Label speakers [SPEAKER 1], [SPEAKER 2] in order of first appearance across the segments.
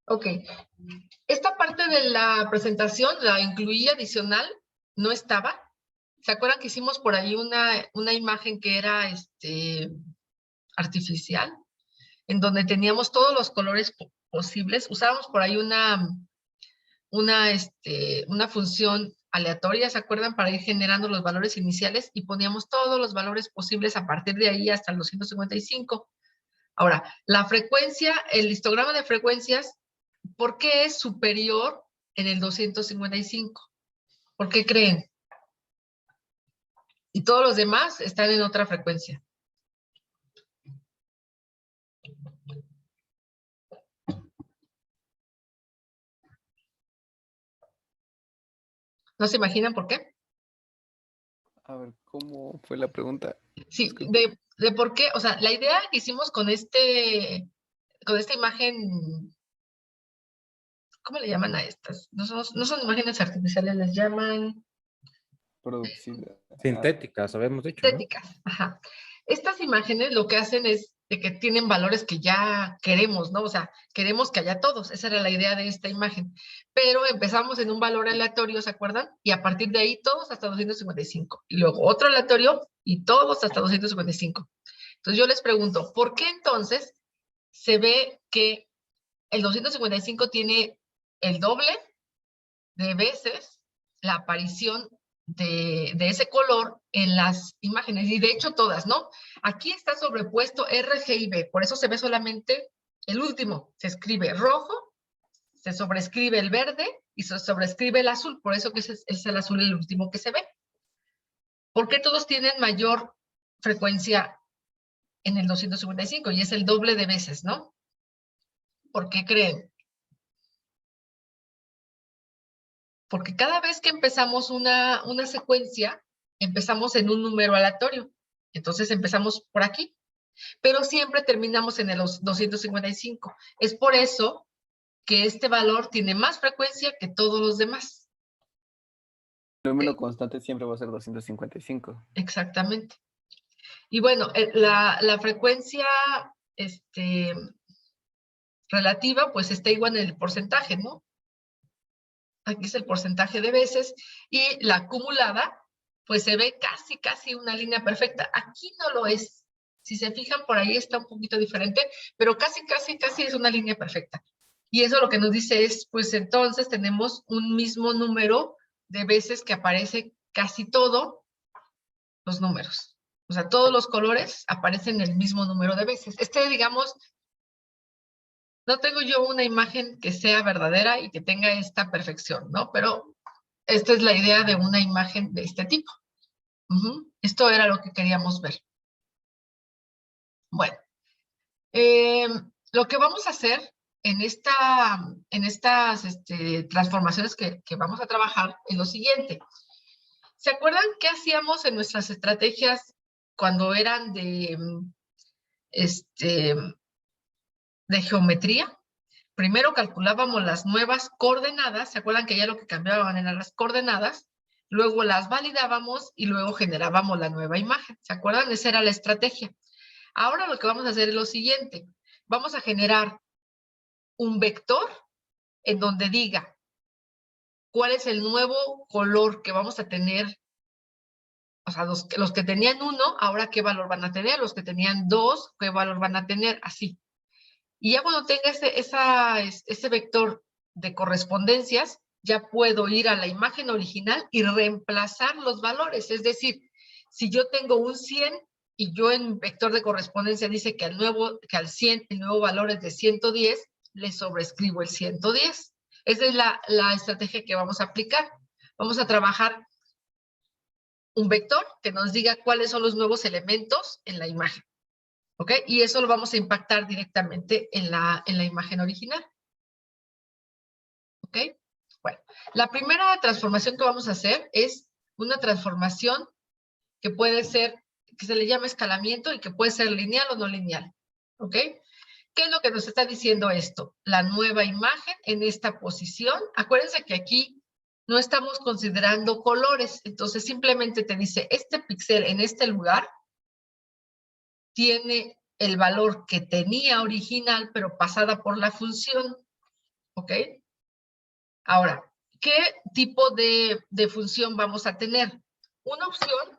[SPEAKER 1] Ok. Esta parte de la presentación la incluí adicional, no estaba. ¿Se acuerdan que hicimos por ahí una imagen que era artificial? En donde teníamos todos los colores posibles. Usábamos por ahí una función aleatoria, ¿se acuerdan? Para ir generando los valores iniciales y poníamos todos los valores posibles a partir de ahí hasta el 255. Ahora, la frecuencia, el histograma de frecuencias, ¿por qué es superior en el 255? ¿Por qué creen? Y todos los demás están en otra frecuencia. ¿No se imaginan por qué?
[SPEAKER 2] A ver, ¿cómo fue la pregunta?
[SPEAKER 1] Sí,
[SPEAKER 2] Disculpe.
[SPEAKER 1] de por qué, o sea, la idea que hicimos con esta imagen, ¿cómo le llaman a estas? No son imágenes artificiales, les llaman
[SPEAKER 2] Producida.
[SPEAKER 3] Sintéticas, habíamos dicho, ¿no?
[SPEAKER 1] estéticas. Ajá. Estas imágenes lo que hacen es de que tienen valores que ya queremos, ¿no? O sea, queremos que haya todos. Esa era la idea de esta imagen. Pero empezamos en un valor aleatorio, ¿se acuerdan? Y a partir de ahí todos hasta 255. Y luego otro aleatorio y todos hasta 255. Entonces yo les pregunto, ¿por qué entonces se ve que el 255 tiene el doble de veces la aparición de ese color en las imágenes? Y de hecho todas, ¿no? Aquí está sobrepuesto R, G y B, por eso se ve solamente el último. Se escribe rojo, se sobrescribe el verde y se sobrescribe el azul, por eso que es el azul el último que se ve. ¿Por qué todos tienen mayor frecuencia en el 255? Y es el doble de veces, ¿no? ¿Por qué creen? Porque cada vez que empezamos una secuencia, empezamos en un número aleatorio. Entonces empezamos por aquí, pero siempre terminamos en el 255. Es por eso que este valor tiene más frecuencia que todos los demás.
[SPEAKER 2] El número constante siempre va a ser 255.
[SPEAKER 1] Exactamente. Y bueno, la frecuencia relativa, pues está igual en el porcentaje, ¿no? Aquí es el porcentaje de veces, y la acumulada, pues se ve casi una línea perfecta. Aquí no lo es. Si se fijan, por ahí está un poquito diferente, pero casi es una línea perfecta. Y eso lo que nos dice es, pues entonces tenemos un mismo número de veces que aparece casi todos los números. O sea, todos los colores aparecen el mismo número de veces. Digamos, no tengo yo una imagen que sea verdadera y que tenga esta perfección, ¿no? Pero esta es la idea de una imagen de este tipo. Esto era lo que queríamos ver. Bueno, lo que vamos a hacer en estas transformaciones que vamos a trabajar es lo siguiente. ¿Se acuerdan qué hacíamos en nuestras estrategias cuando eran de geometría? Primero calculábamos las nuevas coordenadas, ¿se acuerdan que ya lo que cambiaban eran las coordenadas? Luego las validábamos y luego generábamos la nueva imagen, ¿se acuerdan? Esa era la estrategia. Ahora lo que vamos a hacer es lo siguiente. Vamos a generar un vector en donde diga cuál es el nuevo color que vamos a tener. O sea, los que tenían 1, ahora qué valor van a tener. Los que tenían 2, qué valor van a tener, así. Y ya cuando tenga ese vector de correspondencias, ya puedo ir a la imagen original y reemplazar los valores. Es decir, si yo tengo un 100 y yo en vector de correspondencia dice que al 100 el nuevo valor es de 110, le sobrescribo el 110. Esa es la estrategia que vamos a aplicar. Vamos a trabajar un vector que nos diga cuáles son los nuevos elementos en la imagen. ¿Ok? Y eso lo vamos a impactar directamente en la imagen original. ¿Ok? Bueno, la primera transformación que vamos a hacer es una transformación que puede ser, que se le llama escalamiento y que puede ser lineal o no lineal. ¿Ok? ¿Qué es lo que nos está diciendo esto? La nueva imagen en esta posición. Acuérdense que aquí no estamos considerando colores, entonces simplemente te dice, este píxel en este lugar tiene el valor que tenía original, pero pasada por la función. ¿Ok? Ahora, ¿qué tipo de función vamos a tener? Una opción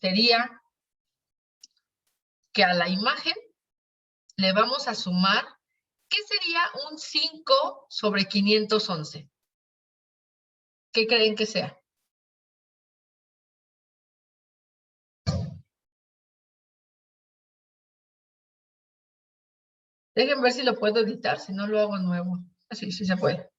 [SPEAKER 1] sería que a la imagen le vamos a sumar, ¿qué sería un 5 sobre 511? ¿Qué creen que sea? Déjenme ver si lo puedo editar, si no lo hago nuevo. Así, sí se puede.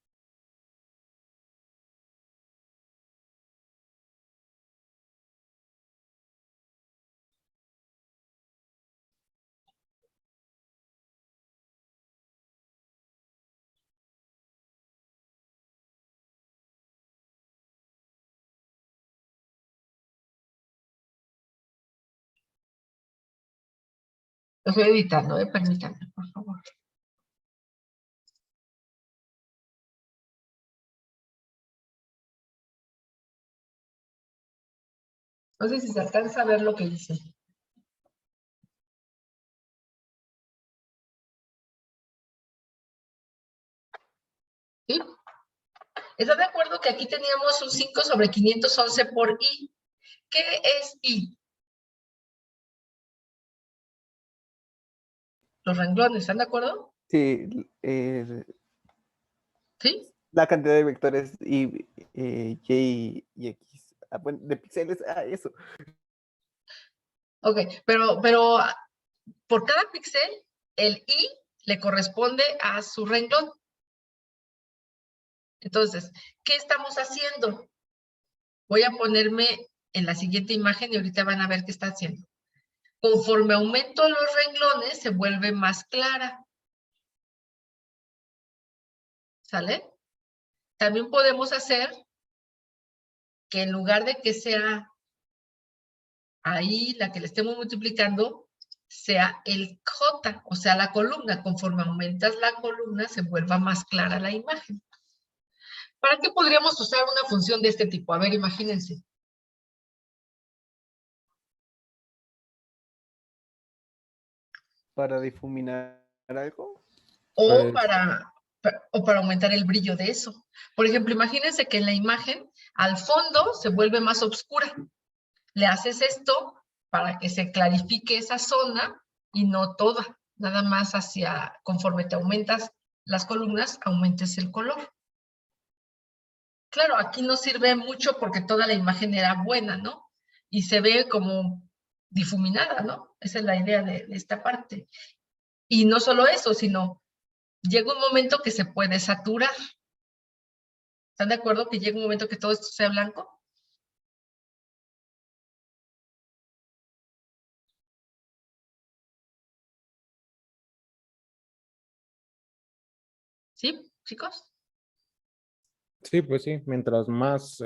[SPEAKER 1] Lo estoy editando, permítanme, por favor. No sé si se alcanza a ver lo que hice. ¿Sí? ¿Está de acuerdo que aquí teníamos un 5 sobre 511 por I? ¿Qué es I? Los renglones, ¿están de acuerdo?
[SPEAKER 2] Sí,
[SPEAKER 1] ¿Sí?
[SPEAKER 2] la cantidad de vectores y y x. Bueno, de píxeles, eso.
[SPEAKER 1] Ok, pero por cada píxel, el I le corresponde a su renglón. Entonces, ¿qué estamos haciendo? Voy a ponerme en la siguiente imagen y ahorita van a ver qué está haciendo. Conforme aumento los renglones, se vuelve más clara. ¿Sale? También podemos hacer que en lugar de que sea ahí la que le estemos multiplicando, sea el J, o sea, la columna. Conforme aumentas la columna, se vuelva más clara la imagen. ¿Para qué podríamos usar una función de este tipo? A ver, imagínense.
[SPEAKER 2] Para difuminar algo.
[SPEAKER 1] O
[SPEAKER 3] Pues,
[SPEAKER 1] para aumentar el brillo de eso. Por ejemplo, imagínense que en la imagen, al fondo se vuelve más oscura. Le haces esto para que se clarifique esa zona y no toda. Nada más conforme te aumentas las columnas, aumentes el color. Claro, aquí no sirve mucho porque toda la imagen era buena, ¿no? Y se ve como difuminada, ¿no? Esa es la idea de esta parte. Y no solo eso, sino llega un momento que se puede saturar. ¿Están de acuerdo que llega un momento que todo esto sea blanco? ¿Sí, chicos?
[SPEAKER 3] sí, pues sí, mientras más,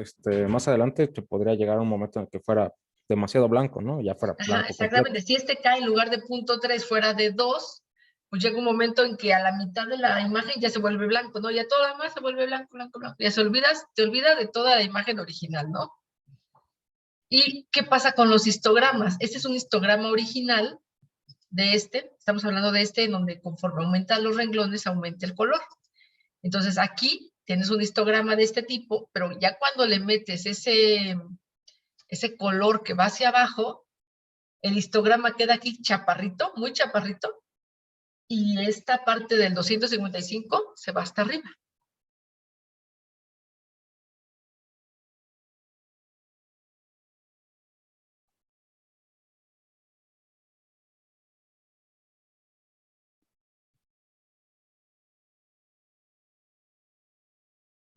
[SPEAKER 3] más adelante te podría llegar un momento en el que fuera demasiado blanco, ¿no? Ya fuera
[SPEAKER 1] Ajá,
[SPEAKER 3] blanco completo.
[SPEAKER 1] exactamente. Si este cae en lugar de 0.3 fuera de 2, pues llega un momento en que a la mitad de la imagen ya se vuelve blanco, ¿no? Ya todo lo demás se vuelve blanco, blanco, blanco. Ya te olvidas de toda la imagen original, ¿no? ¿Y qué pasa con los histogramas? Este es un histograma original de estamos hablando de en donde conforme aumentan los renglones, aumenta el color. Entonces aquí tienes un histograma de este tipo, pero ya cuando le metes ese color que va hacia abajo, el histograma queda aquí chaparrito, muy chaparrito, y esta parte del 255 se va hasta arriba.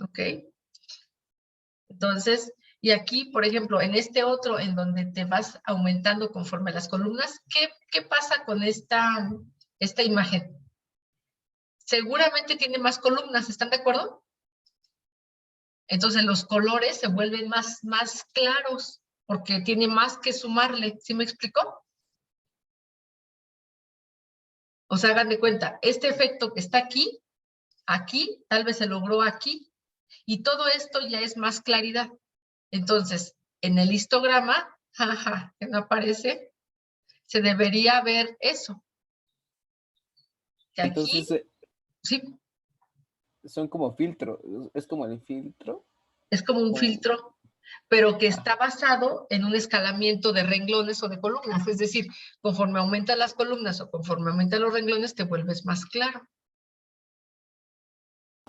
[SPEAKER 1] ¿Ok? Entonces, y aquí, por ejemplo, en este otro, en donde te vas aumentando conforme las columnas, ¿qué pasa con esta imagen? Seguramente tiene más columnas, ¿están de acuerdo? Entonces los colores se vuelven más claros porque tiene más que sumarle. ¿Sí me explicó? O sea, hagan de cuenta, este efecto que está aquí, tal vez se logró aquí, y todo esto ya es más claridad. Entonces, en el histograma, jaja, que no aparece, se debería ver eso. Que
[SPEAKER 2] Entonces,
[SPEAKER 1] aquí, sí,
[SPEAKER 2] son como filtros, es como el filtro.
[SPEAKER 1] Es como un
[SPEAKER 2] o-
[SPEAKER 1] filtro, pero que
[SPEAKER 2] ah,
[SPEAKER 1] está basado en un escalamiento de renglones o de columnas. Es decir, conforme aumentan las columnas o conforme aumentan los renglones, te vuelves más claro.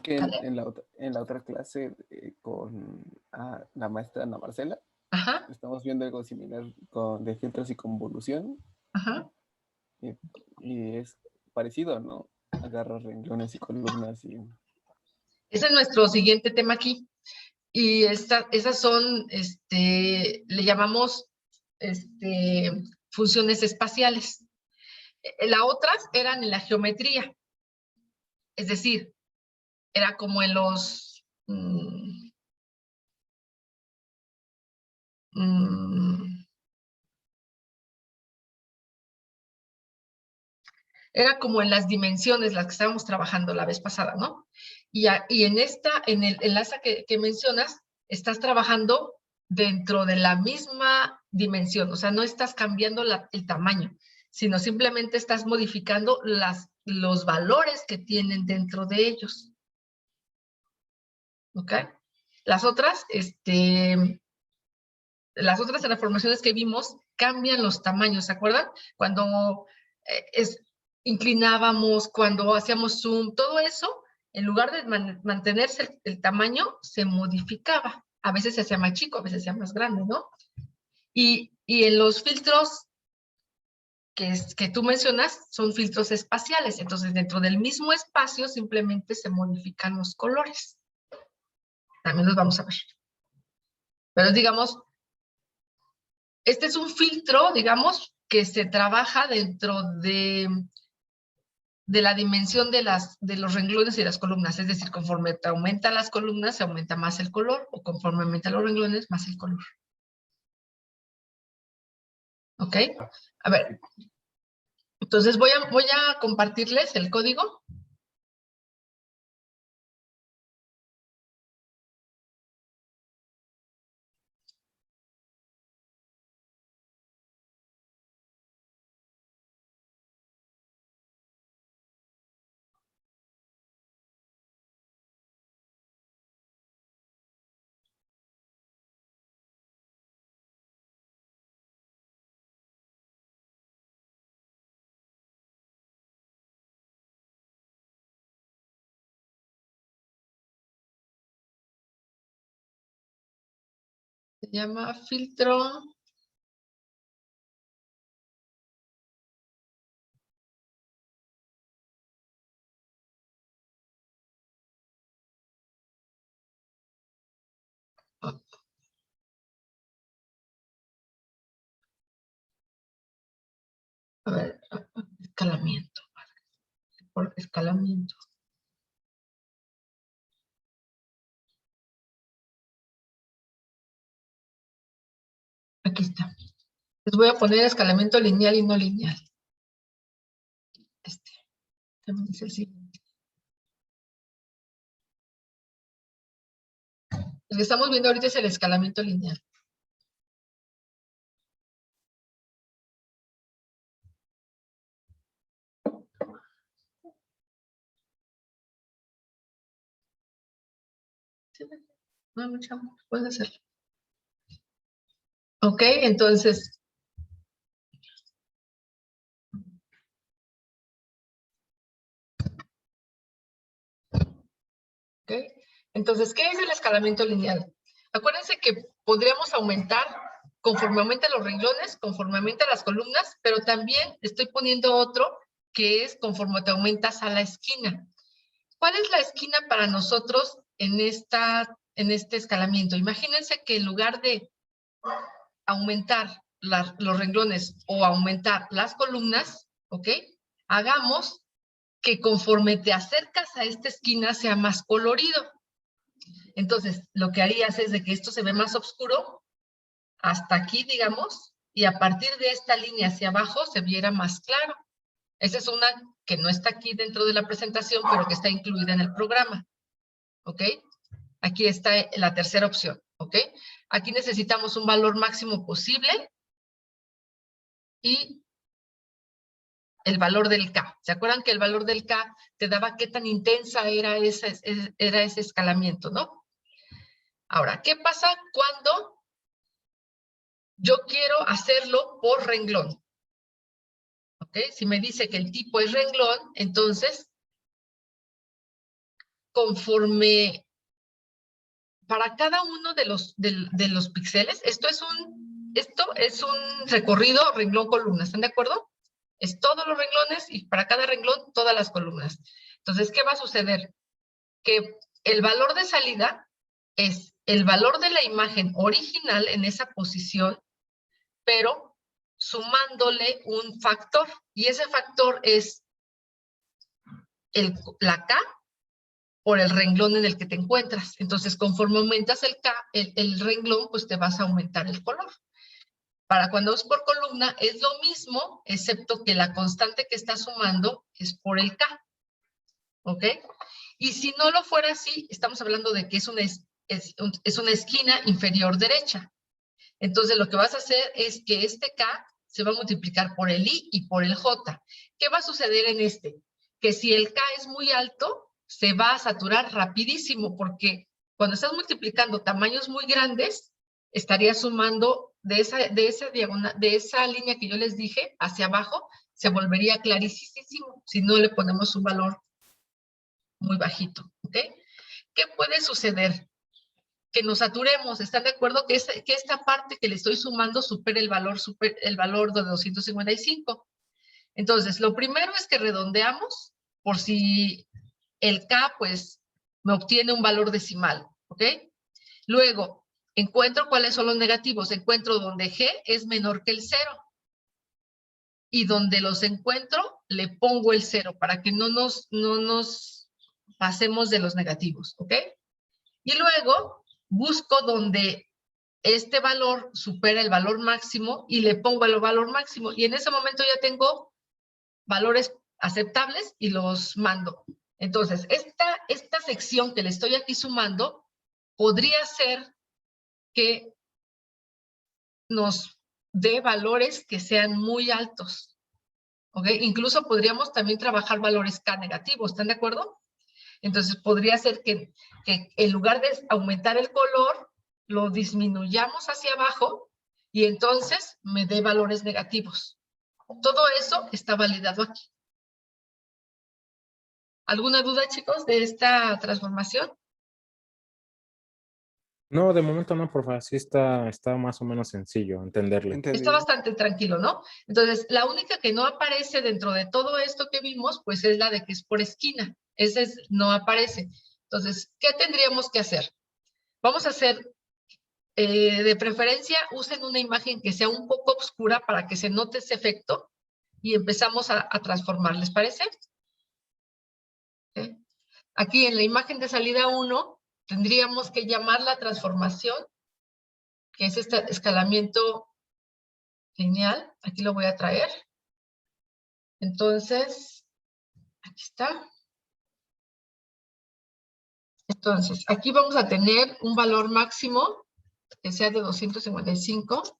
[SPEAKER 2] que
[SPEAKER 1] ¿Vale?
[SPEAKER 2] en la otra clase con la maestra Ana Marcela,
[SPEAKER 1] Ajá,
[SPEAKER 2] estamos viendo algo similar de filtros y convolución,
[SPEAKER 1] ajá.
[SPEAKER 2] y, y es parecido, ¿no? Agarra renglones y columnas y...
[SPEAKER 1] Ese es nuestro siguiente tema aquí. Y esas son, le llamamos funciones espaciales. Las otras eran en la geometría, es decir, era como en los... era como en las dimensiones las que estábamos trabajando la vez pasada, ¿no? Y en el enlace que mencionas, estás trabajando dentro de la misma dimensión, o sea, no estás cambiando el tamaño, sino simplemente estás modificando los valores que tienen dentro de ellos. ¿Ok? Las otras, las otras transformaciones que vimos cambian los tamaños, ¿se acuerdan? Cuando inclinábamos, cuando hacíamos zoom, todo eso, en lugar de mantenerse el tamaño, se modificaba. A veces se hacía más chico, a veces se hacía más grande, ¿no? Y en los filtros que tú mencionas, son filtros espaciales. Entonces, dentro del mismo espacio, simplemente se modifican los colores. También los vamos a ver. Pero digamos, este es un filtro, digamos, que se trabaja dentro de la dimensión de los renglones y las columnas. Es decir, conforme te aumentan las columnas, se aumenta más el color, o conforme aumentan los renglones, más el color. ¿Ok? A ver, entonces voy a compartirles el código. Se llama filtro. A ver, escalamiento. Por escalamiento. Aquí está. Les voy a poner escalamiento lineal y no lineal. También es el siguiente. El que estamos viendo ahorita es el escalamiento lineal. No, mucha, puede hacerlo. Ok, entonces. Ok, entonces, ¿qué es el escalamiento lineal? Acuérdense que podríamos aumentar conforme aumentan los renglones, conforme aumentan las columnas, pero también estoy poniendo otro que es conforme te aumentas a la esquina. ¿Cuál es la esquina para nosotros en este escalamiento? Imagínense que en lugar de aumentar los renglones o aumentar las columnas, ¿ok? Hagamos que conforme te acercas a esta esquina sea más colorido. Entonces, lo que harías es de que esto se ve más oscuro hasta aquí, digamos, y a partir de esta línea hacia abajo se viera más claro. Esa es una que no está aquí dentro de la presentación, pero que está incluida en el programa. ¿Ok? Aquí está la tercera opción. ¿Ok? Aquí necesitamos un valor máximo posible y el valor del K. ¿Se acuerdan que el valor del K te daba qué tan intensa era ese escalamiento, ¿no? Ahora, ¿qué pasa cuando yo quiero hacerlo por renglón? ¿Ok? Si me dice que el tipo es renglón, entonces, conforme para cada uno de los píxeles, esto es un recorrido renglón-columna, ¿están de acuerdo? Es todos los renglones y para cada renglón todas las columnas. Entonces, ¿qué va a suceder? Que el valor de salida es el valor de la imagen original en esa posición, pero sumándole un factor. Y ese factor es la K por el renglón en el que te encuentras. Entonces, conforme aumentas el renglón, pues te vas a aumentar el color. Para cuando es por columna es lo mismo, excepto que la constante que está sumando es por el K. ¿Ok? Y si no lo fuera así, estamos hablando de que es una esquina inferior derecha. Entonces, lo que vas a hacer es que este K se va a multiplicar por el I y por el J. ¿Qué va a suceder en este? Que si el K es muy alto, se va a saturar rapidísimo, porque cuando estás multiplicando tamaños muy grandes, estarías sumando de esa línea que yo les dije hacia abajo, se volvería clarísimo si no le ponemos un valor muy bajito. ¿Ok? ¿Qué puede suceder? Que nos saturemos. ¿Están de acuerdo que esta parte que le estoy sumando supere el valor de 255? Entonces, lo primero es que redondeamos por si el K, pues, me obtiene un valor decimal, ¿ok? Luego, encuentro cuáles son los negativos. Encuentro donde G es menor que el 0. Y donde los encuentro, le pongo el 0 para que no nos pasemos de los negativos, ¿ok? Y luego busco donde este valor supera el valor máximo y le pongo el valor máximo. Y en ese momento ya tengo valores aceptables y los mando. Entonces, esta sección que le estoy aquí sumando podría ser que nos dé valores que sean muy altos. ¿Ok? Incluso podríamos también trabajar valores K negativos. ¿Están de acuerdo? Entonces, podría ser que en lugar de aumentar el color, lo disminuyamos hacia abajo y entonces me dé valores negativos. Todo eso está validado aquí. ¿Alguna duda, chicos, de esta transformación?
[SPEAKER 3] No, de momento no, profe. Sí está más o menos sencillo entenderle.
[SPEAKER 1] Está bastante tranquilo, ¿no? Entonces, la única que no aparece dentro de todo esto que vimos, pues es la de que es por esquina. Ese no aparece. Entonces, ¿qué tendríamos que hacer? Vamos a hacer, de preferencia, usen una imagen que sea un poco oscura para que se note ese efecto y empezamos a transformar. ¿Les parece? ¿Okay? Aquí en la imagen de salida 1, tendríamos que llamar la transformación, que es este escalamiento lineal. Aquí lo voy a traer. Entonces, aquí está. Entonces, aquí vamos a tener un valor máximo que sea de 255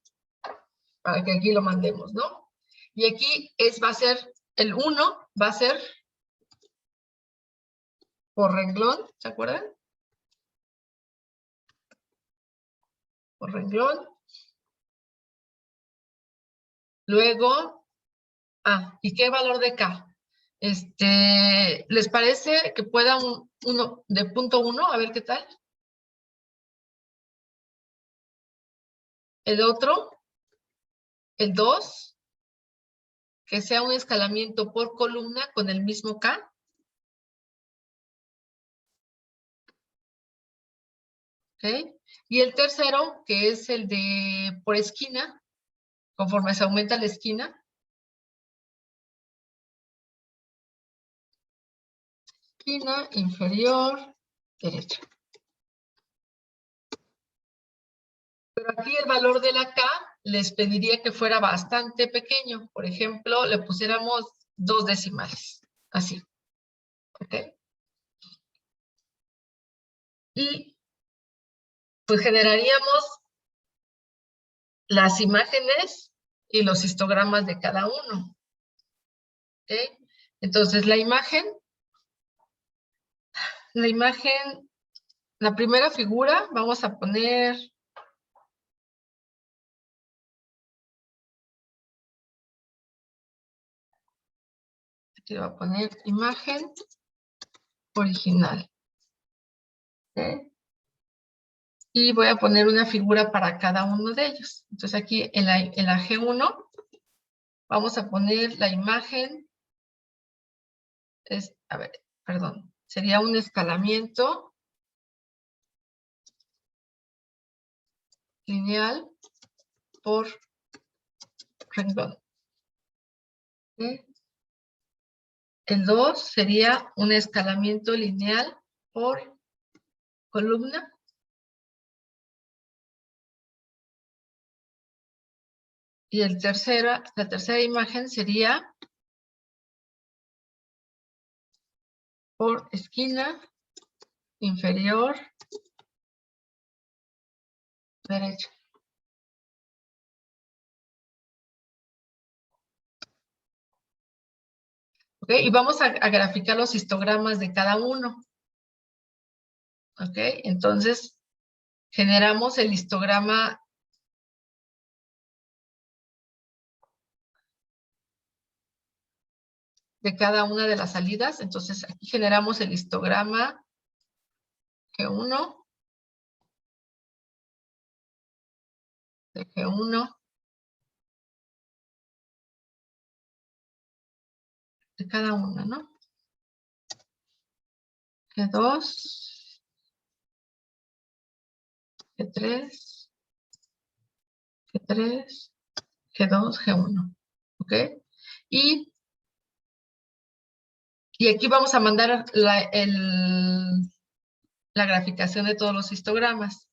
[SPEAKER 1] para que aquí lo mandemos, ¿no? Y aquí va a ser, el 1 va a ser por renglón, ¿se acuerdan? Por renglón. Luego, ¿y qué valor de K? ¿Les parece que pueda uno de punto 1? A ver qué tal. El otro, el 2, que sea un escalamiento por columna con el mismo K. ¿Ok? Y el tercero, que es el de por esquina, conforme se aumenta la esquina. Esquina inferior derecha. Pero aquí el valor de la K les pediría que fuera bastante pequeño. Por ejemplo, le pusiéramos 2 decimales. Así. ¿Ok? Y pues generaríamos las imágenes y los histogramas de cada uno. ¿Ok? Entonces, la imagen, la primera figura, vamos a poner... Aquí voy a poner imagen original. ¿Ok? Y voy a poner una figura para cada uno de ellos. Entonces, aquí en la G1, vamos a poner la imagen, a ver, perdón, sería un escalamiento lineal por renglón. ¿Ok? El 2 sería un escalamiento lineal por columna. Y la tercera imagen sería por esquina inferior derecha. ¿Ok? Y vamos a graficar los histogramas de cada uno. ¿Ok? Entonces, generamos el histograma de cada una de las salidas. Entonces, aquí generamos el histograma G1, de G1, de cada una, ¿no? G2, G3, G3, G2, G1. ¿Ok? Y aquí vamos a mandar la graficación de todos los histogramas.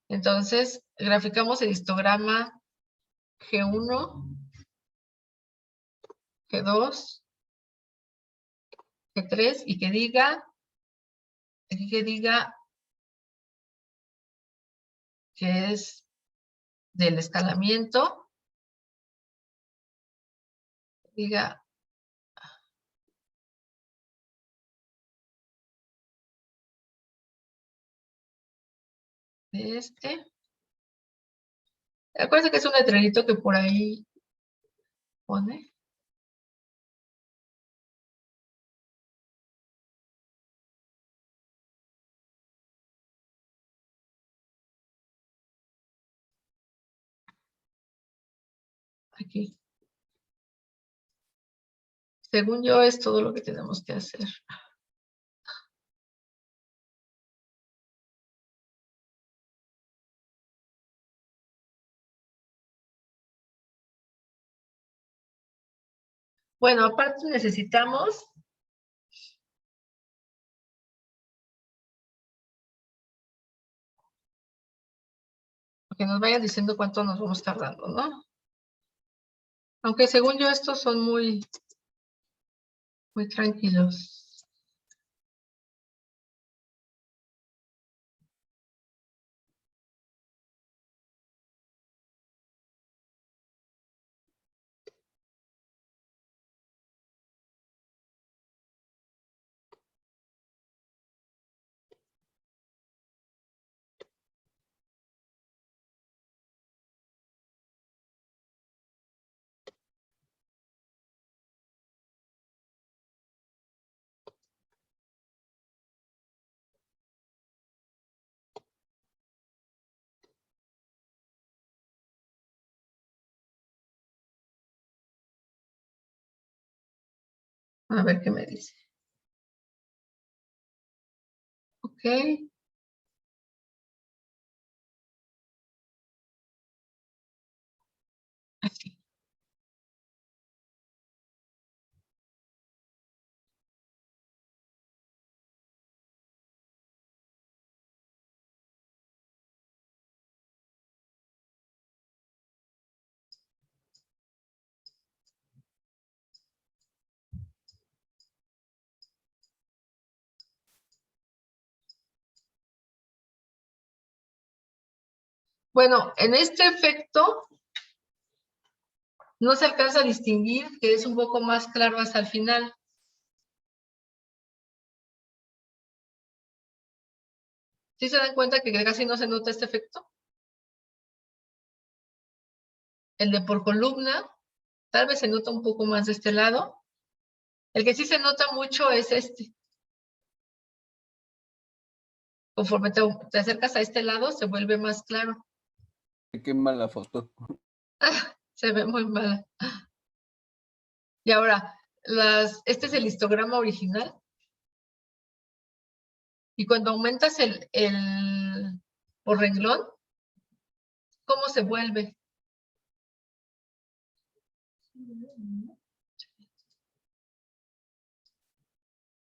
[SPEAKER 1] Entonces, graficamos el histograma G1, G2, G3 y que diga que es del escalamiento, diga de este. Acuérdense que es un letrerito que por ahí pone. Aquí. Según yo, es todo lo que tenemos que hacer. Bueno, aparte necesitamos que nos vayan diciendo cuánto nos vamos tardando, ¿no? Aunque según yo estos son muy tranquilos. A ver qué me dice. Ok. Así. Bueno, en este efecto No se alcanza a distinguir, que es un poco más claro hasta el final. ¿Sí se dan cuenta que casi no se nota este efecto? El de por columna, tal vez se nota un poco más de este lado. El que sí se nota mucho es este. Conforme te acercas a este lado, se vuelve más claro.
[SPEAKER 2] Qué mala foto.
[SPEAKER 1] Se ve muy mal. Y ahora, este es el histograma original. Y cuando aumentas el por renglón, ¿cómo se vuelve?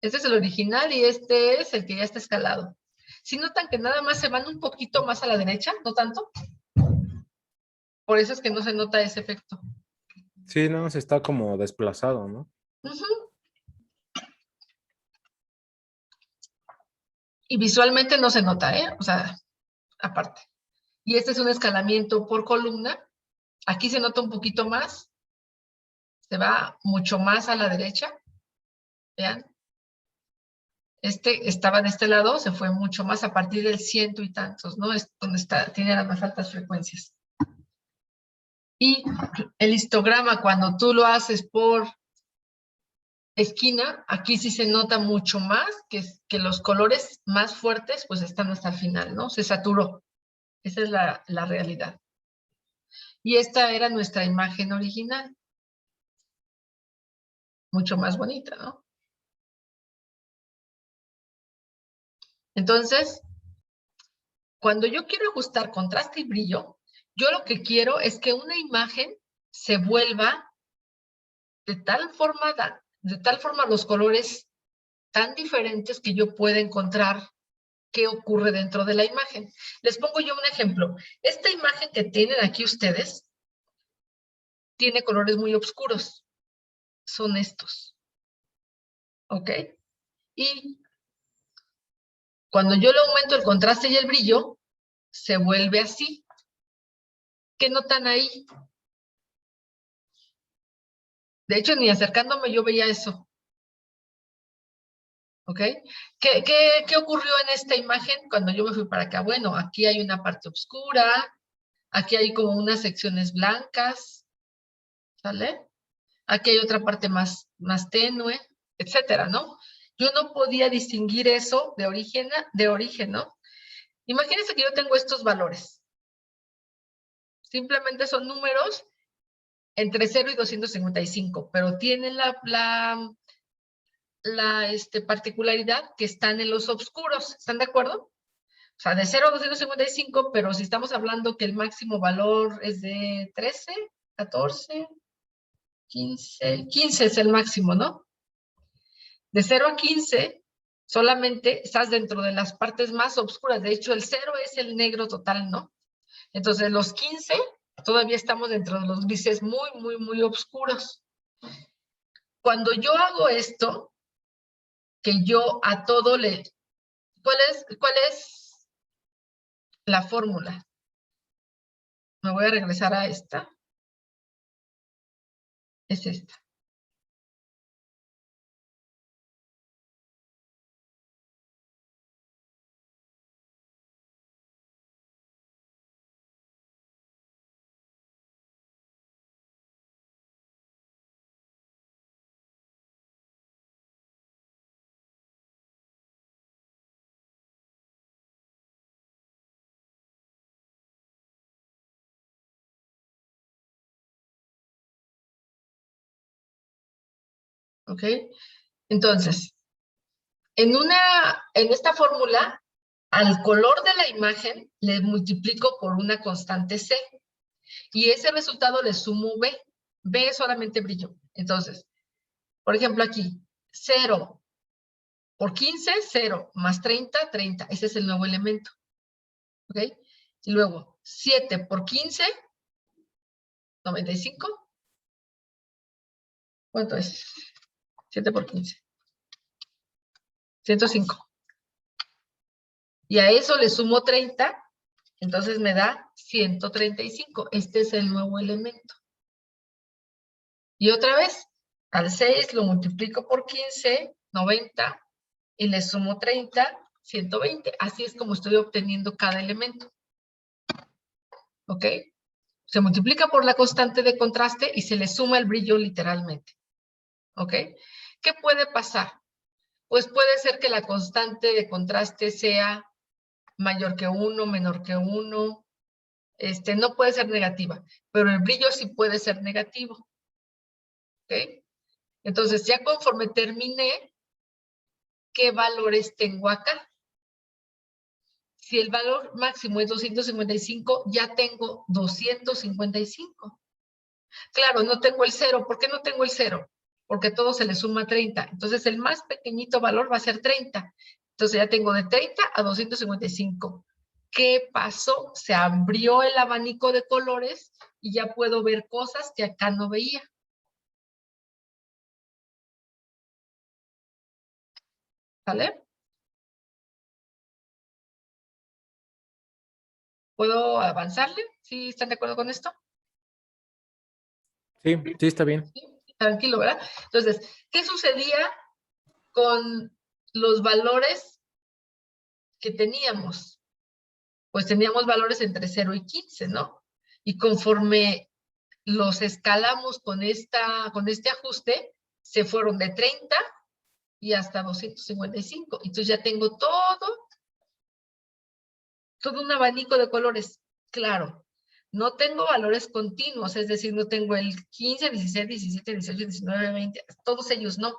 [SPEAKER 1] Este es el original y este es el que ya está escalado. Si notan que nada más se van un poquito más a la derecha, no tanto. Por eso es que no se nota ese efecto.
[SPEAKER 3] Sí, no, se está como desplazado, ¿no?
[SPEAKER 1] Uh-huh. Y visualmente no se nota, ¿eh? O sea, aparte. Y este es un escalamiento por columna. Aquí se nota un poquito más. Se va mucho más a la derecha. Vean. Este estaba de este lado, se fue mucho más a partir del 100 y tantos, ¿no? Es donde tiene las más altas frecuencias. Y el histograma, cuando tú lo haces por esquina, aquí sí se nota mucho más que los colores más fuertes, pues están hasta el final, ¿no? Se saturó. Esa es la realidad. Y esta era nuestra imagen original. Mucho más bonita, ¿no? Entonces, cuando yo quiero ajustar contraste y brillo, yo lo que quiero es que una imagen se vuelva de tal forma los colores tan diferentes que yo pueda encontrar qué ocurre dentro de la imagen. Les pongo yo un ejemplo. Esta imagen que tienen aquí ustedes tiene colores muy oscuros. Son estos. ¿Ok? Y cuando yo le aumento el contraste y el brillo, se vuelve así. ¿Qué notan ahí? De hecho, ni acercándome yo veía eso. ¿Ok? ¿Qué ocurrió en esta imagen cuando yo me fui para acá? Bueno, aquí hay una parte oscura, aquí hay como unas secciones blancas, ¿sale? Aquí hay otra parte más tenue, etcétera, ¿no? Yo no podía distinguir eso de origen, ¿no? Imagínense que yo tengo estos valores. Simplemente son números entre 0 y 255, pero tienen la particularidad que están en los oscuros. ¿Están de acuerdo? O sea, de 0 a 255, pero si estamos hablando que el máximo valor es de 13, 14, 15 es el máximo, ¿no? De 0 a 15, solamente estás dentro de las partes más oscuras. De hecho, el 0 es el negro total, ¿no? Entonces, los 15 todavía estamos dentro de los grises muy, muy, muy oscuros. Cuando yo hago esto, que yo a todo le... ¿Cuál es la fórmula? Me voy a regresar a esta. Es esta. ¿Ok? Entonces, en esta fórmula, al color de la imagen le multiplico por una constante C. Y ese resultado le sumo B. B es solamente brillo. Entonces, por ejemplo aquí, 0 por 15, 0, más 30, 30. Ese es el nuevo elemento. ¿Ok? Y luego, 7 por 15, 95. ¿Cuánto es? 7 por 15. 105. Y a eso le sumo 30, entonces me da 135. Este es el nuevo elemento. Y otra vez, al 6 lo multiplico por 15, 90, y le sumo 30, 120. Así es como estoy obteniendo cada elemento. ¿Ok? Se multiplica por la constante de contraste y se le suma el brillo literalmente. ¿Ok? ¿Qué puede pasar? Pues puede ser que la constante de contraste sea mayor que 1, menor que 1. No puede ser negativa, pero el brillo sí puede ser negativo. ¿Ok? Entonces, ya conforme terminé, ¿qué valores tengo acá? Si el valor máximo es 255, ya tengo 255. Claro, no tengo el 0. ¿Por qué no tengo el 0? Porque todo se le suma 30. Entonces, el más pequeñito valor va a ser 30. Entonces, ya tengo de 30 a 255. ¿Qué pasó? Se abrió el abanico de colores y ya puedo ver cosas que acá no veía. ¿Vale? ¿Puedo avanzarle? ¿Sí están de acuerdo con esto?
[SPEAKER 3] Sí, sí, está bien.
[SPEAKER 1] Sí, tranquilo, ¿verdad? Entonces, ¿qué sucedía con los valores que teníamos? Pues teníamos valores entre 0 y 15, ¿no? Y conforme los escalamos con este ajuste, se fueron de 30 y hasta 255. Entonces ya tengo todo un abanico de colores. Claro, no tengo valores continuos, es decir, no tengo el 15, 16, 17, 18, 19, 20, todos ellos no.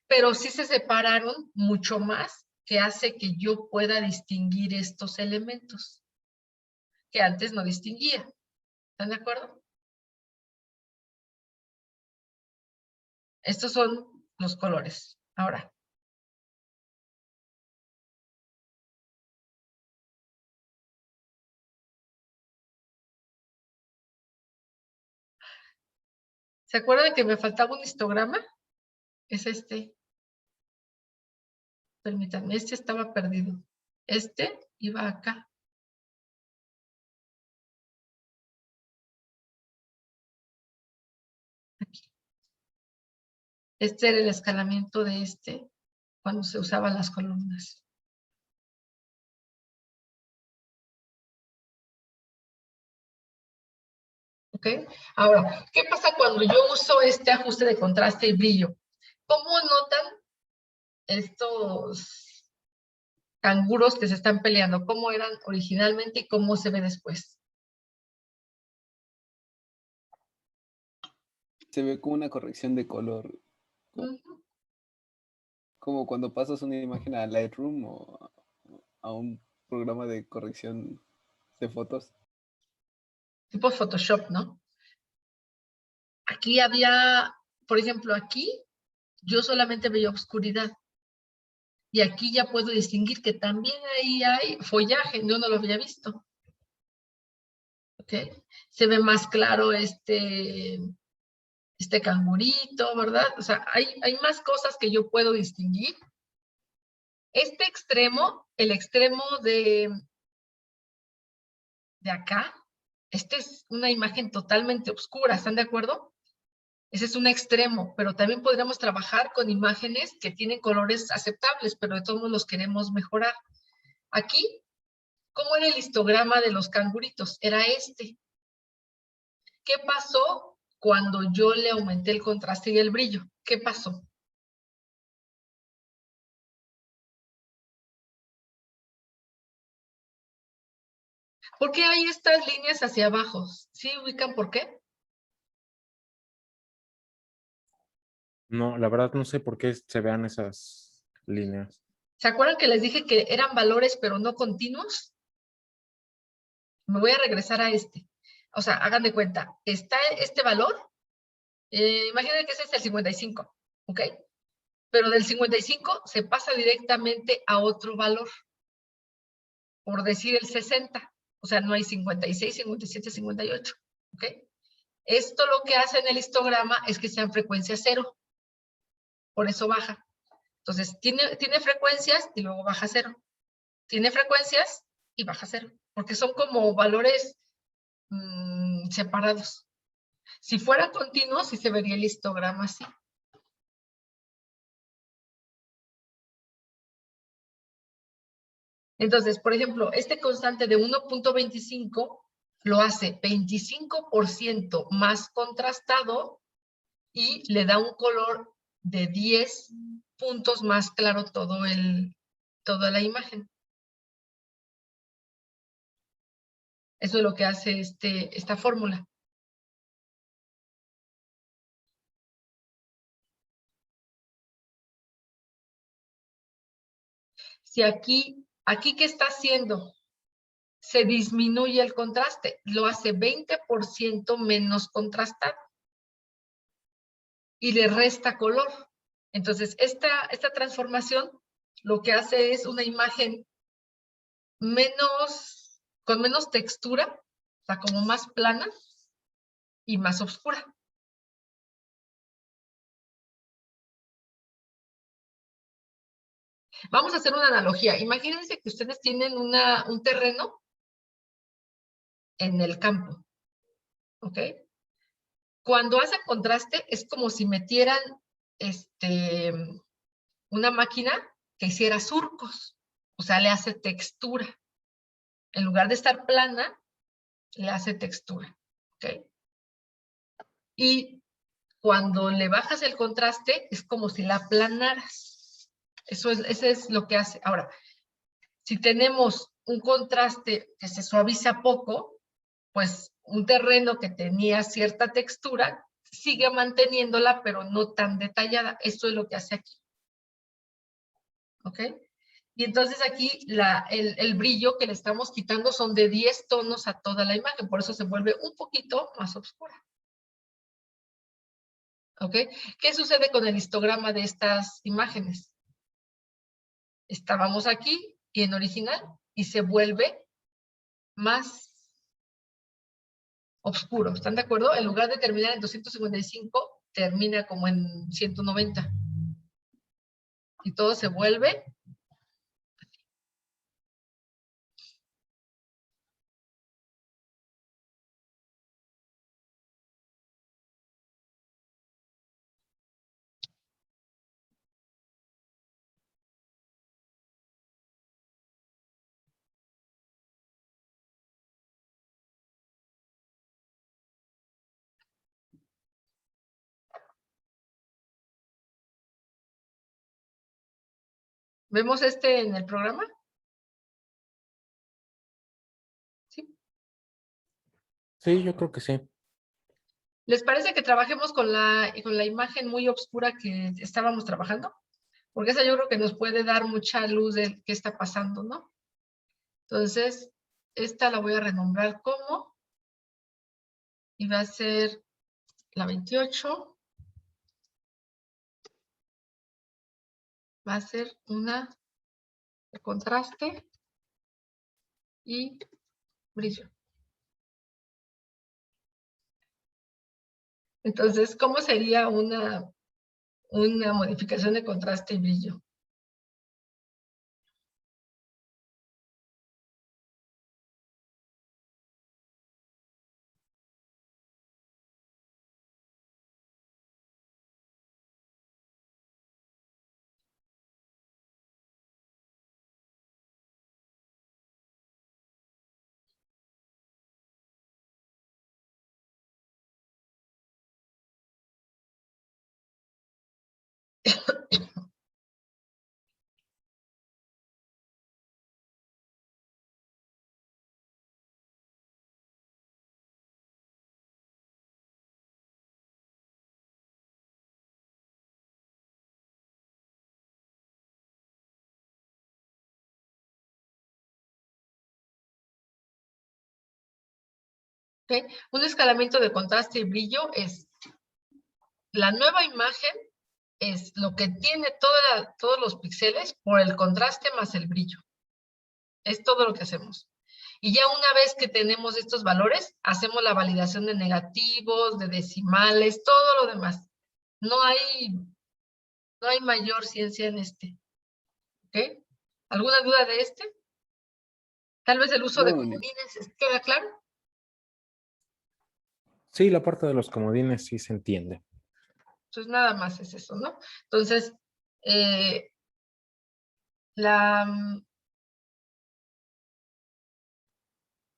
[SPEAKER 1] Pero sí se separaron mucho más, que hace que yo pueda distinguir estos elementos que antes no distinguía. ¿Están de acuerdo? Estos son los colores. Ahora, ¿se acuerdan que me faltaba un histograma? Es este. Permítanme, este estaba perdido. Este iba acá. Aquí. Este era el escalamiento de cuando se usaban las columnas. ¿Ok? Ahora, ¿qué pasa cuando yo uso este ajuste de contraste y brillo? ¿Cómo notan estos canguros que se están peleando? ¿Cómo eran originalmente y cómo se ve después?
[SPEAKER 2] Se ve como una corrección de color, como cuando pasas una imagen a Lightroom o a un programa de corrección de fotos.
[SPEAKER 1] Tipo Photoshop, ¿no? Aquí había, por ejemplo, aquí yo solamente veía oscuridad. Y aquí ya puedo distinguir que también ahí hay follaje, yo no lo había visto. ¿Ok? Se ve más claro este cangurito, ¿verdad? O sea, hay más cosas que yo puedo distinguir. Este extremo, el extremo de acá, es una imagen totalmente oscura, ¿están de acuerdo? Ese es un extremo, pero también podríamos trabajar con imágenes que tienen colores aceptables, pero de todos modos los queremos mejorar. Aquí, ¿cómo era el histograma de los canguritos? Era este. ¿Qué pasó cuando yo le aumenté el contraste y el brillo? ¿Qué pasó? ¿Por qué hay estas líneas hacia abajo? ¿Sí ubican por qué?
[SPEAKER 3] No, la verdad no sé por qué se vean esas líneas.
[SPEAKER 1] ¿Se acuerdan que les dije que eran valores pero no continuos? Me voy a regresar a este. O sea, hagan de cuenta, está este valor, imaginen que ese es el 55, ¿ok? Pero del 55 se pasa directamente a otro valor, por decir el 60. O sea, no hay 56, 57, 58, ¿ok? Esto lo que hace en el histograma es que sean frecuencias cero, por eso baja. Entonces, tiene frecuencias y luego baja cero. Tiene frecuencias y baja cero, porque son como valores separados. Si fuera continuo, sí se vería el histograma así. Entonces, por ejemplo, este constante de 1.25 lo hace 25% más contrastado y le da un color de 10 puntos más claro toda la imagen. Eso es lo que hace esta fórmula. Si aquí ¿qué está haciendo? Se disminuye el contraste, lo hace 20% menos contrastado y le resta color. Entonces, esta transformación lo que hace es una imagen con menos textura, o sea, como más plana y más oscura. Vamos a hacer una analogía. Imagínense que ustedes tienen un terreno en el campo, ¿ok? Cuando hace contraste es como si metieran una máquina que hiciera surcos, o sea, le hace textura. En lugar de estar plana, le hace textura, ¿ok? Y cuando le bajas el contraste, es como si la aplanaras. Eso es lo que hace. Ahora, si tenemos un contraste que se suaviza poco, pues un terreno que tenía cierta textura sigue manteniéndola, pero no tan detallada. Esto es lo que hace aquí. ¿Ok? Y entonces aquí el brillo que le estamos quitando son de 10 tonos a toda la imagen, por eso se vuelve un poquito más oscura. ¿Ok? ¿Qué sucede con el histograma de estas imágenes? Estábamos aquí y en original y se vuelve más oscuro. ¿Están de acuerdo? En lugar de terminar en 255, termina como en 190. Y todo se vuelve. ¿Vemos en el programa? Sí.
[SPEAKER 3] Sí, yo creo que sí.
[SPEAKER 1] ¿Les parece que trabajemos con la imagen muy oscura que estábamos trabajando? Porque esa yo creo que nos puede dar mucha luz de qué está pasando, ¿no? Entonces, esta la voy a renombrar como, y va a ser la 28. Va a ser una de contraste y brillo. Entonces, ¿cómo sería una modificación de contraste y brillo? ¿Okay? Un escalamiento de contraste y brillo es la nueva imagen, es lo que tiene todos los píxeles por el contraste más el brillo. Es todo lo que hacemos. Y ya una vez que tenemos estos valores, hacemos la validación de negativos, de decimales, todo lo demás. No hay mayor ciencia en ¿Ok? ¿Alguna duda de Tal vez el uso de
[SPEAKER 2] No,
[SPEAKER 1] colorines, ¿queda claro?
[SPEAKER 3] Sí, la parte de los comodines sí se entiende.
[SPEAKER 1] Entonces, nada más es eso, ¿no? Entonces,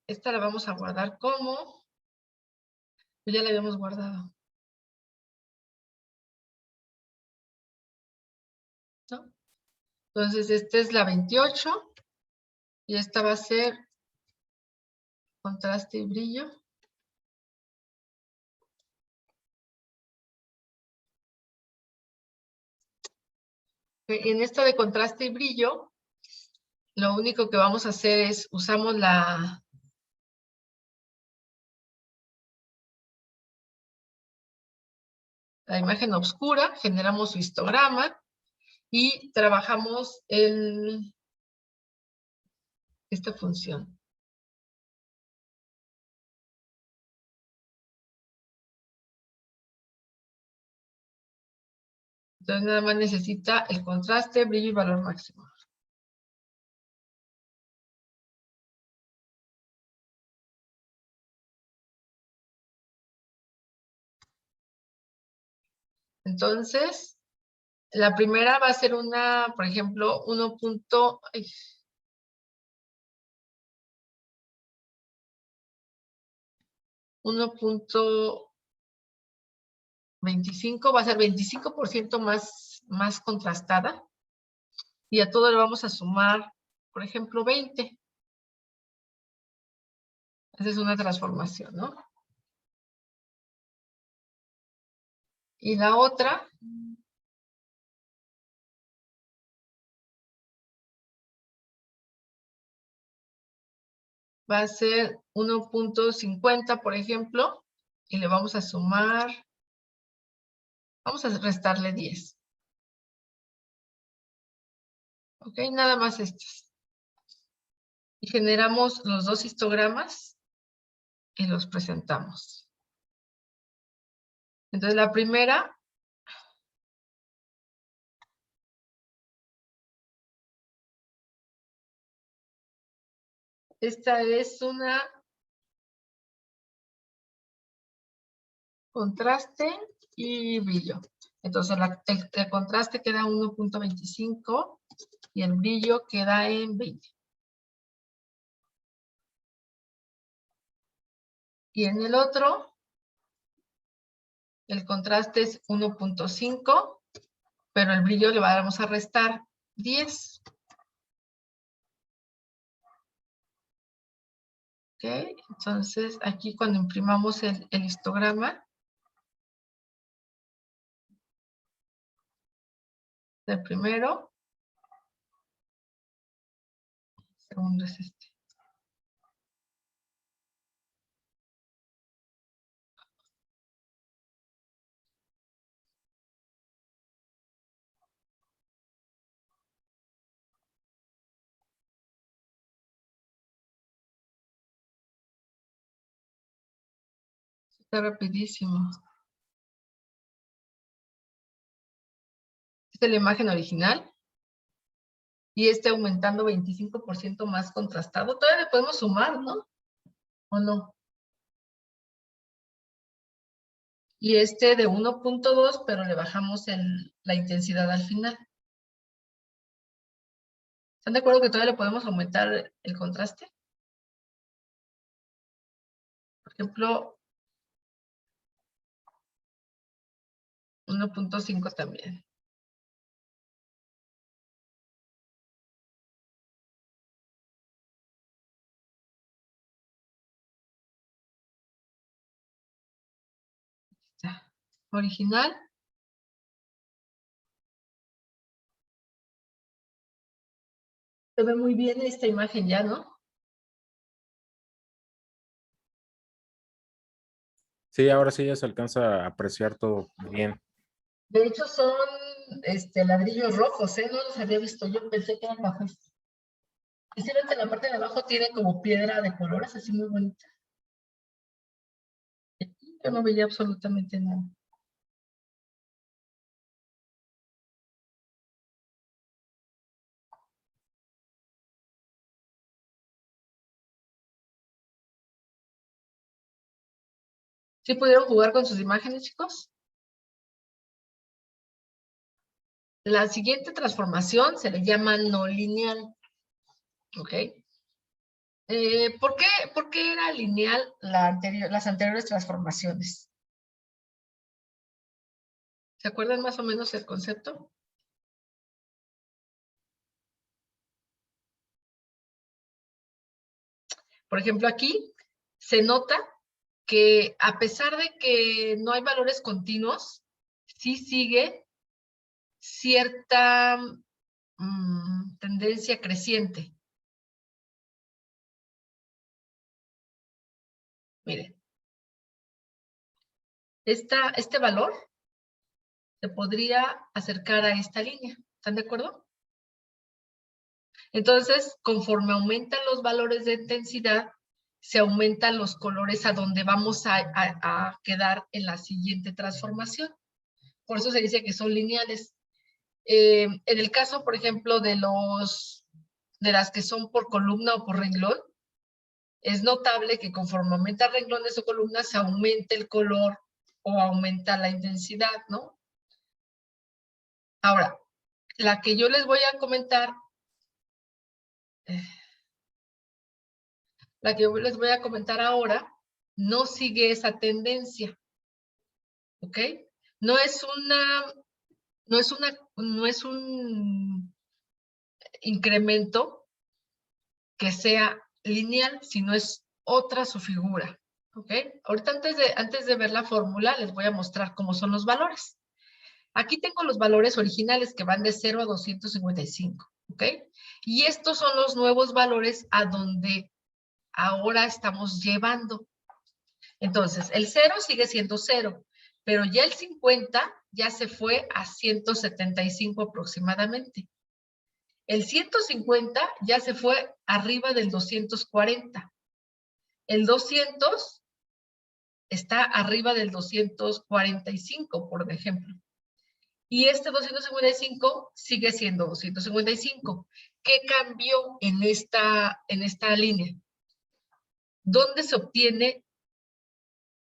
[SPEAKER 1] esta la vamos a guardar como, pues ya la habíamos guardado, ¿no? Entonces, esta es la 28 y esta va a ser contraste y brillo. En esta de contraste y brillo, lo único que vamos a hacer es, usamos la imagen oscura, generamos su histograma y trabajamos esta función. Entonces nada más necesita el contraste, brillo y valor máximo. Entonces, la primera va a ser una, por ejemplo, 1.25 va a ser 25% más contrastada. Y a todo le vamos a sumar, por ejemplo, 20. Esa es una transformación, ¿no? Y la otra va a ser 1.50, por ejemplo, y le vamos a sumar, vamos a restarle 10. Ok, nada más estas. Y generamos los dos histogramas y los presentamos. Entonces la primera esta es una contraste y brillo. Entonces el contraste queda 1.25 y el brillo queda en 20. Y en el otro, el contraste es 1.5, pero el brillo le vamos a restar 10. Ok, entonces aquí cuando imprimamos el histograma del primero, segundo es este. Está rapidísimo. Esta es la imagen original. Y este aumentando 25% más contrastado. Todavía le podemos sumar, ¿no? ¿O no? Y este de 1.2, pero le bajamos la intensidad al final. ¿Están de acuerdo que todavía le podemos aumentar el contraste? Por ejemplo, 1.5 también. Está. Original. Se ve muy bien esta imagen ya, ¿no?
[SPEAKER 3] Sí, ahora sí ya se alcanza a apreciar todo bien.
[SPEAKER 1] De hecho son ladrillos rojos, ¿eh? No los había visto yo, pensé que eran bajos. Y si ven que la parte de abajo tiene como piedra de colores así muy bonita. Yo no veía absolutamente nada. ¿Sí pudieron jugar con sus imágenes, chicos? La siguiente transformación se le llama no lineal. ¿Ok? ¿Por qué era lineal las anteriores transformaciones? ¿Se acuerdan más o menos el concepto? Por ejemplo, aquí se nota que a pesar de que no hay valores continuos, sí sigue cierta tendencia creciente. Miren, este valor se podría acercar a esta línea. ¿Están de acuerdo? Entonces, conforme aumentan los valores de intensidad, se aumentan los colores a donde vamos a quedar en la siguiente transformación. Por eso se dice que son lineales. En el caso, por ejemplo, de las que son por columna o por renglón, es notable que conforme aumenta renglones o columnas, se aumenta el color o aumenta la intensidad, ¿no? Ahora, la que yo les voy a comentar, ahora, no sigue esa tendencia, ¿ok? No es un incremento que sea lineal, sino es otra su figura, ¿ok? Ahorita antes de ver la fórmula, les voy a mostrar cómo son los valores. Aquí tengo los valores originales que van de 0 a 255, ¿ok? Y estos son los nuevos valores a donde ahora estamos llevando. Entonces, el 0 sigue siendo 0, pero ya el 50 ya se fue a 175 aproximadamente. El 150 ya se fue arriba del 240. El 200 está arriba del 245, por ejemplo. Y este 255 sigue siendo 255. ¿Qué cambió en esta línea? ¿Dónde se obtiene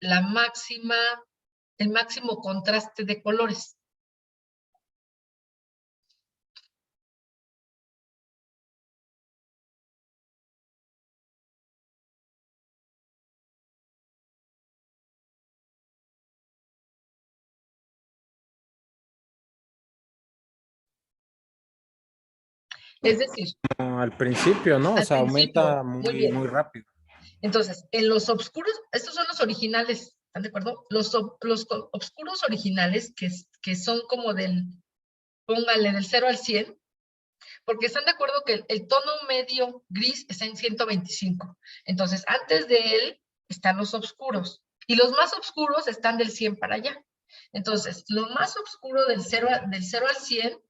[SPEAKER 1] el máximo contraste de colores? Es decir,
[SPEAKER 3] Al principio, ¿no? O
[SPEAKER 1] al
[SPEAKER 3] sea,
[SPEAKER 1] principio,
[SPEAKER 3] aumenta
[SPEAKER 1] muy bien.
[SPEAKER 3] muy rápido.
[SPEAKER 1] Entonces, en los oscuros, estos son los originales, ¿están de acuerdo? Los oscuros originales, que son como póngale del 0 al 100, porque están de acuerdo que el tono medio gris está en 125. Entonces, antes de él están los oscuros, y los más oscuros están del 100 para allá. Entonces, lo más oscuro del 0 al 100,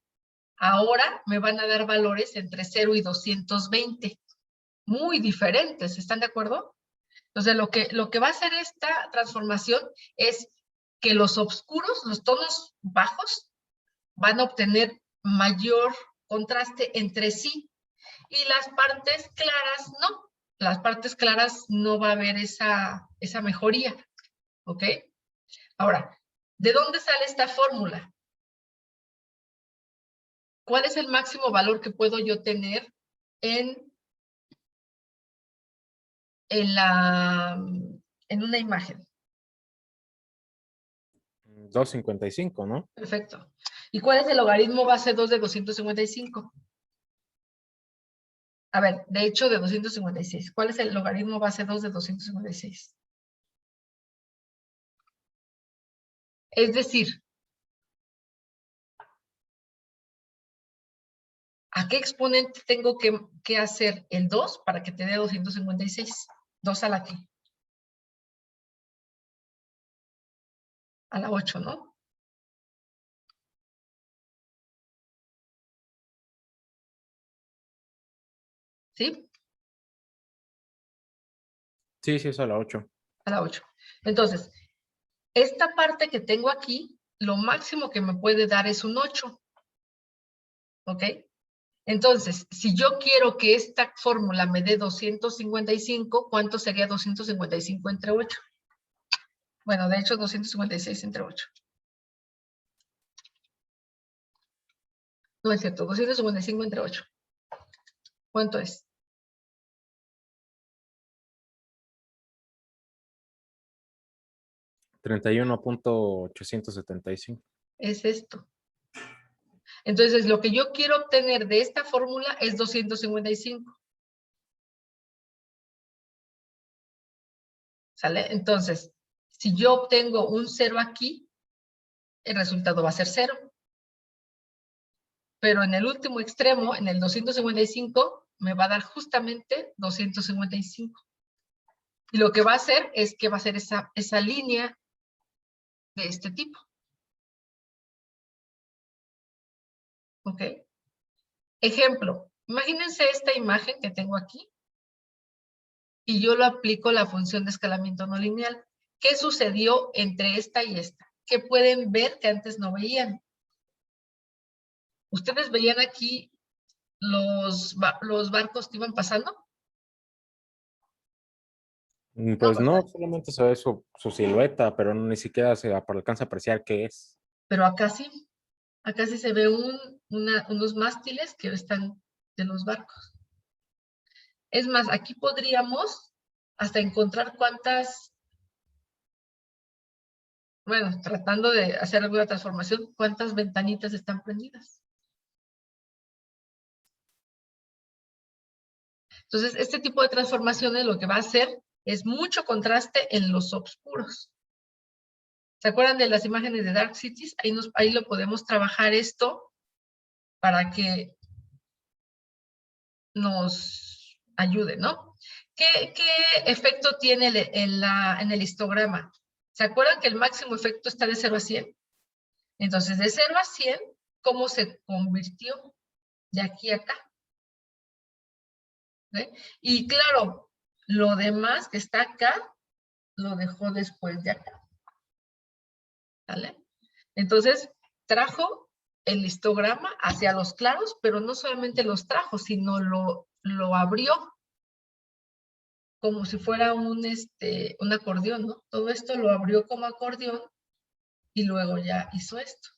[SPEAKER 1] ahora me van a dar valores entre 0 y 220. Muy diferentes, ¿están de acuerdo? Entonces, lo que va a hacer esta transformación es que los oscuros, los tonos bajos, van a obtener mayor contraste entre sí, y las partes claras no. Las partes claras no va a haber esa mejoría, ¿ok? Ahora, ¿de dónde sale esta fórmula? ¿Cuál es el máximo valor que puedo yo tener en una imagen?
[SPEAKER 3] 255, ¿no?
[SPEAKER 1] Perfecto. ¿Y cuál es el logaritmo base 2 de 255? A ver, de hecho, de 256. ¿Cuál es el logaritmo base 2 de 256? Es decir, ¿a qué exponente tengo que hacer el 2 para que te dé 256? ¿2 a la qué? A la 8, ¿no? ¿Sí?
[SPEAKER 3] Sí, es a la 8.
[SPEAKER 1] A la 8. Entonces, esta parte que tengo aquí, lo máximo que me puede dar es un 8. ¿Ok? Entonces, si yo quiero que esta fórmula me dé 255, ¿cuánto sería 255 entre 8? Bueno, de hecho, 256 entre 8. No es cierto, 255 entre 8. ¿Cuánto es?
[SPEAKER 3] $31.875.
[SPEAKER 1] Es esto. Entonces, lo que yo quiero obtener de esta fórmula es 255. ¿Sale? Entonces, si yo obtengo un 0 aquí, el resultado va a ser 0. Pero en el último extremo, en el 255, me va a dar justamente 255. Y lo que va a hacer es que va a ser esa línea de este tipo. ¿Ok? Ejemplo, imagínense esta imagen que tengo aquí y yo lo aplico la función de escalamiento no lineal. ¿Qué sucedió entre esta y esta? ¿Qué pueden ver que antes no veían? ¿Ustedes veían aquí los barcos que iban pasando?
[SPEAKER 3] Pues
[SPEAKER 1] ¿verdad?
[SPEAKER 3] no, solamente se ve su silueta, pero ni siquiera se alcanza a apreciar qué es.
[SPEAKER 1] Pero acá sí. Acá sí se ve unos mástiles que están de los barcos. Es más, aquí podríamos hasta encontrar cuántas, bueno, tratando de hacer alguna transformación, cuántas ventanitas están prendidas. Entonces, este tipo de transformaciones lo que va a hacer es mucho contraste en los oscuros. ¿Se acuerdan de las imágenes de Dark Cities? Ahí lo podemos trabajar esto para que nos ayude, ¿no? ¿Qué efecto tiene en el histograma? ¿Se acuerdan que el máximo efecto está de 0 a 100? Entonces, de 0 a 100, ¿cómo se convirtió de aquí a acá? ¿Ve? Y claro, lo demás que está acá, lo dejó después de acá. ¿Vale? Entonces, trajo el histograma hacia los claros, pero no solamente los trajo, sino lo abrió como si fuera un acordeón, ¿no? Todo esto lo abrió como acordeón y luego ya hizo esto.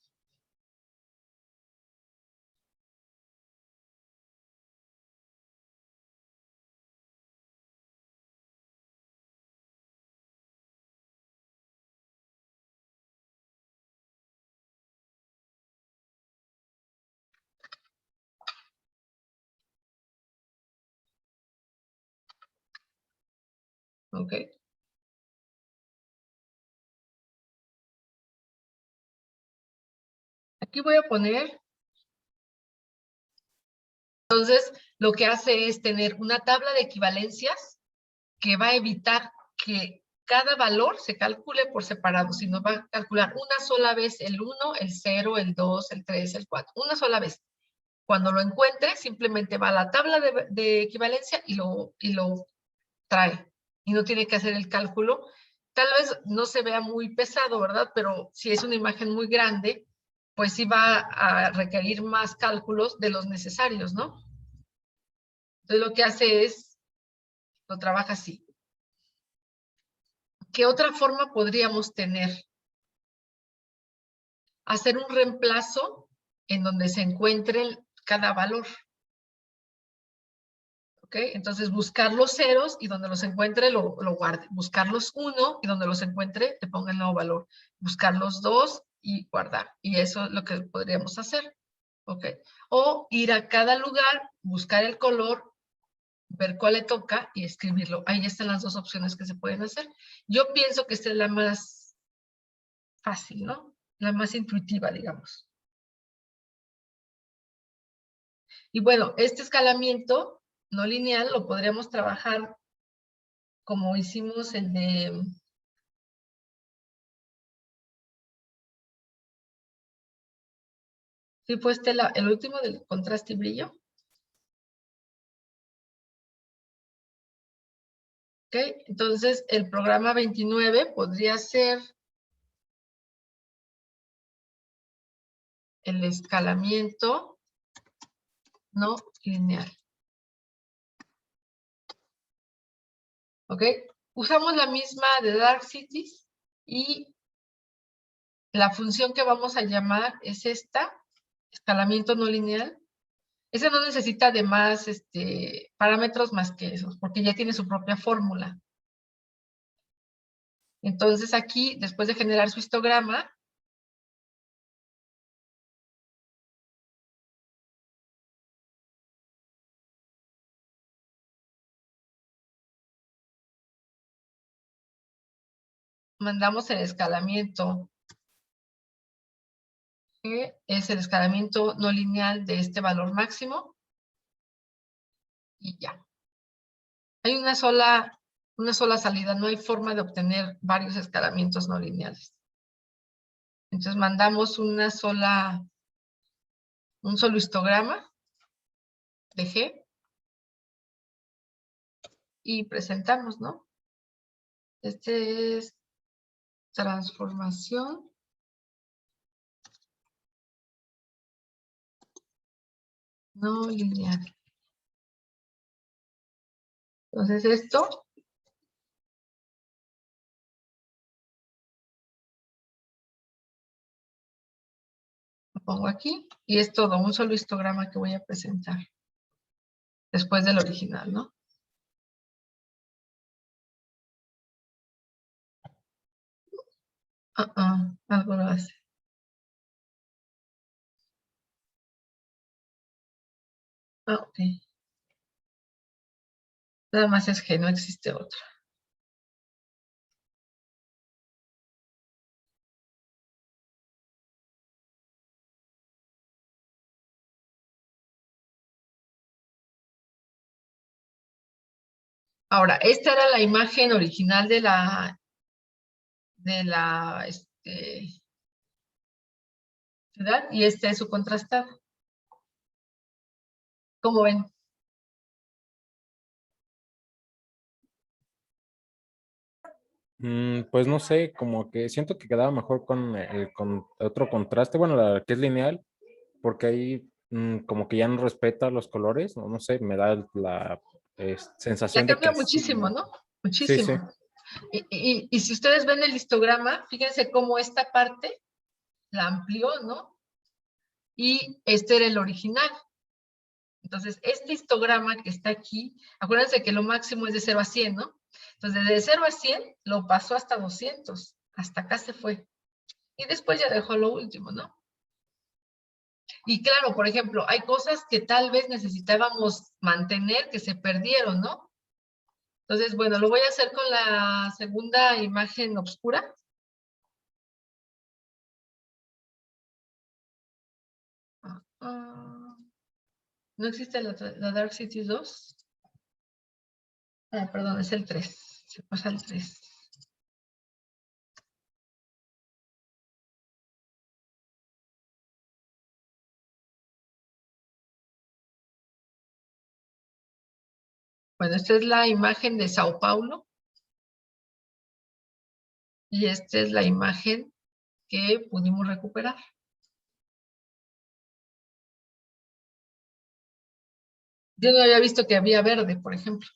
[SPEAKER 1] ¿Ok? Aquí voy a poner, entonces, lo que hace es tener una tabla de equivalencias que va a evitar que cada valor se calcule por separado, sino va a calcular una sola vez el 1, el 0, el 2, el 3, el 4, una sola vez. Cuando lo encuentre, simplemente va a la tabla de equivalencia y lo trae. Y no tiene que hacer el cálculo. Tal vez no se vea muy pesado, ¿verdad? Pero si es una imagen muy grande, pues sí va a requerir más cálculos de los necesarios, ¿no? Entonces lo que hace es, lo trabaja así. ¿Qué otra forma podríamos tener? Hacer un reemplazo en donde se encuentre cada valor. ¿Ok? Entonces buscar los ceros y donde los encuentre lo guarde. Buscar los 1 y donde los encuentre le ponga el nuevo valor. Buscar los 2 y guardar. Y eso es lo que podríamos hacer. ¿Ok? O ir a cada lugar, buscar el color, ver cuál le toca y escribirlo. Ahí están las dos opciones que se pueden hacer. Yo pienso que esta es la más fácil, ¿no? La más intuitiva, digamos. Y bueno, este escalamiento no lineal lo podríamos trabajar como hicimos el de... Sí, fue el último del contraste y brillo. ¿Ok? Entonces, el programa 29 podría ser el escalamiento no lineal. ¿Ok? Usamos la misma de Dark Cities, Y la función que vamos a llamar es esta, escalamiento no lineal. Ese no necesita de más parámetros más que esos, porque ya tiene su propia fórmula. Entonces aquí, después de generar su histograma, mandamos el escalamiento, que es el escalamiento no lineal de este valor máximo, y ya. Hay una sola salida, no hay forma de obtener varios escalamientos no lineales. Entonces mandamos un solo histograma de G y presentamos, ¿no? Este es transformación no lineal. Entonces esto lo pongo aquí y es todo un solo histograma que voy a presentar después del original, ¿no? Algo lo hace. Ok. Nada más es G, no existe otro. Ahora, esta era la imagen original de la ciudad y este es su contrastado. ¿Cómo ven?
[SPEAKER 3] Pues no sé, como que siento que quedaba mejor con otro contraste, bueno, la que es lineal, porque ahí como que ya no respeta los colores, no sé, me da la
[SPEAKER 1] La
[SPEAKER 3] sensación de que
[SPEAKER 1] cambia
[SPEAKER 3] así.
[SPEAKER 1] muchísimo, ¿no?
[SPEAKER 3] Sí, sí.
[SPEAKER 1] Muchísimo. Y si ustedes ven el histograma, fíjense cómo esta parte la amplió, ¿no? Y este era el original. Entonces, este histograma que está aquí, acuérdense que lo máximo es de 0 a 100, ¿no? Entonces, de 0 a 100 lo pasó hasta 200. Hasta acá se fue. Y después ya dejó lo último, ¿no? Y claro, por ejemplo, hay cosas que tal vez necesitábamos mantener que se perdieron, ¿no? Entonces, bueno, lo voy a hacer con la segunda imagen oscura. ¿No existe la Dark City 2? Perdón, es el 3. Se pasa el 3. Bueno, esta es la imagen de Sao Paulo. Y esta es la imagen que pudimos recuperar. Yo no había visto que había verde, por ejemplo.